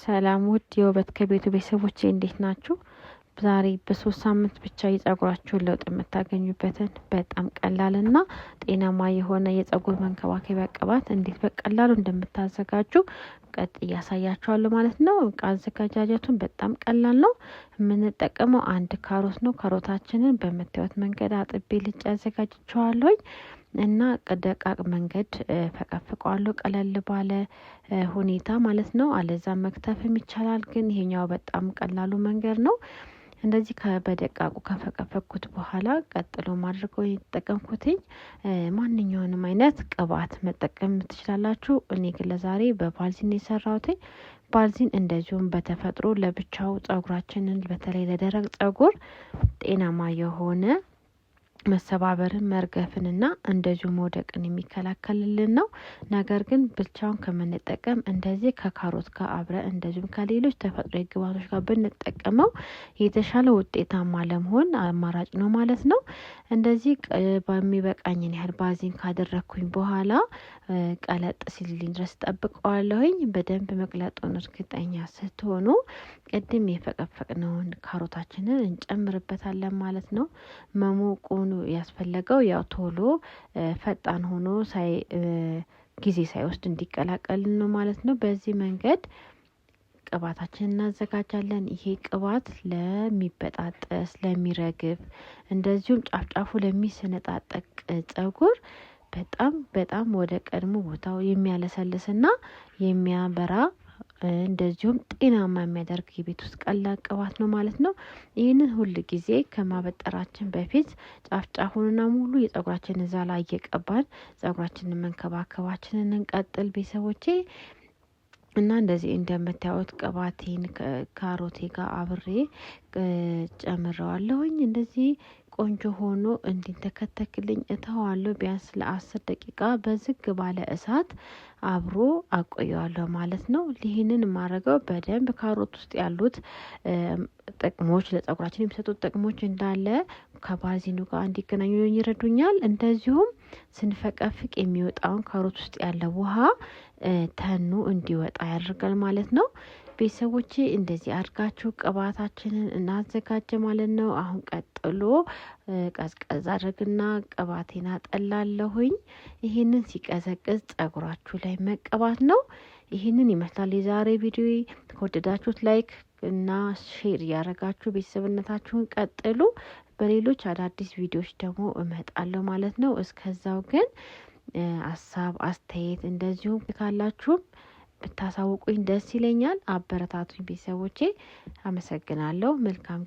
ሰላም ውድ የውበት ከቤቱ ቤተሰቦቼ እንዴት ናችሁ? ዛሬ በ3 ሳምንት ብቻ የጸጉራችሁን ለውጥ የምታገኙበትን በጣም ቀላልና ጤናማ የሆነ የጸጉር መንከባከቢያ ቅባት እንዴት በቀላሉ እንደምታዘጋጁ እያሳያችኋለሁ ማለት ነው። አዘገጃጀቱን በጣም ቀላል ነው። የምንጠቀመው 1 ካሮት ነው። ካሮታችንን በምታዩት መንገድ አጥቤ ልጬ አዘጋጅቼዋለሁ እና ደቃቅ መንገድ ፈቀፍቀዋለሁ ቀለል ባለ ሁኔታ ማለት ነው። አለዛ መክተፍም ይቻላል፣ ግን ይሄኛው በጣም ቀላሉ መንገድ ነው። እንደዚህ በደቃቁ ከፈቀፈኩት በኋላ ቀጥሎ ማድረገው የተጠቀምኩትኝ ማንኛውንም አይነት ቅባት መጠቀም ትችላላችሁ። እኔ ግን ለዛሬ በቫዝሊን የሰራሁትኝ ቫዝሊን እንደዚሁም በተፈጥሮ ለብቻው ጸጉራችንን በተለይ ለደረቅ ጸጉር ጤናማ የሆነ መሰባበርን መርገፍንና እንደዚሁ መውደቅን የሚከላከልልን ነው። ነገር ግን ብቻውን ከምንጠቀም እንደዚህ ከካሮት ጋር አብረን እንደዚሁም ከሌሎች ተፈጥሯዊ ግብአቶች ጋር ብንጠቀመው የተሻለ ውጤታማ ለመሆን አማራጭ ነው ማለት ነው። እንደዚህ በሚበቃኝን ያህል ቫዝሊን ካደረኩኝ በኋላ ቀለጥ ሲልልኝ ድረስ ጠብቀዋለሁኝ። በደንብ መቅለጡን እርግጠኛ ስትሆኑ ቅድም የፈቀፈቅነውን ካሮታችንን እንጨምርበታለን ማለት ነው። መሞቁን ያስፈለገው ያው ቶሎ ፈጣን ሆኖ ጊዜ ሳይወስድ እንዲቀላቀልን ነው ማለት ነው። በዚህ መንገድ ቅባታችንን እናዘጋጃለን። ይሄ ቅባት ለሚበጣጠስ፣ ለሚረግፍ እንደዚሁም ጫፍጫፉ ለሚሰነጣጠቅ ጸጉር በጣም ወደ ቀድሞ ቦታው የሚያለሰልስና የሚያበራ እንደዚሁም ጤናማ የሚያደርግ የቤት ውስጥ ቀላል ቅባት ነው ማለት ነው። ይህንን ሁል ጊዜ ከማበጠራችን በፊት ጫፍጫፉንና ሙሉ የጸጉራችንን ዛላ እየቀባን ጸጉራችንን መንከባከባችንን እንቀጥል ቤተሰቦቼ። እና እንደዚህ እንደምታዩት ቅባቴን ካሮቴ ጋር አብሬ ጨምረዋለሁኝ። እንደዚህ ቆንጆ ሆኖ እንዲንተከተክልኝ እተዋለሁ። ቢያንስ ለ10 ደቂቃ በዝግ ባለ እሳት አብሮ አቆየዋለሁ ማለት ነው። ይህንን የማደርገው በደንብ ካሮት ውስጥ ያሉት ጥቅሞች ለጸጉራችን የሚሰጡት ጥቅሞች እንዳለ ከቫዝሊኑ ጋር እንዲገናኙ ይረዱኛል። እንደዚሁም ስንፈቀፍቅ የሚወጣውን ካሮት ውስጥ ያለ ውሃ ተኑ እንዲወጣ ያደርጋል ማለት ነው። ቤተሰቦቼ እንደዚህ አድርጋችሁ ቅባታችንን እናዘጋጀ ማለት ነው። አሁን ቀጥሎ ቀዝቀዝ አድርግና ቅባቴን አጠላለሁኝ። ይህንን ሲቀዘቅዝ ጸጉራችሁ ላይ መቀባት ነው። ይህንን ይመስላል የዛሬ ቪዲዮ። ከወደዳችሁት ላይክ እና ሼር እያደረጋችሁ ቤተሰብነታችሁን ቀጥሉ። በሌሎች አዳዲስ ቪዲዮዎች ደግሞ እመጣለሁ ማለት ነው። እስከዛው ግን ሀሳብ አስተያየት እንደዚሁም ካላችሁም ብታሳውቁኝ ደስ ይለኛል። አበረታቱኝ ቤተሰቦቼ። አመሰግናለሁ። መልካም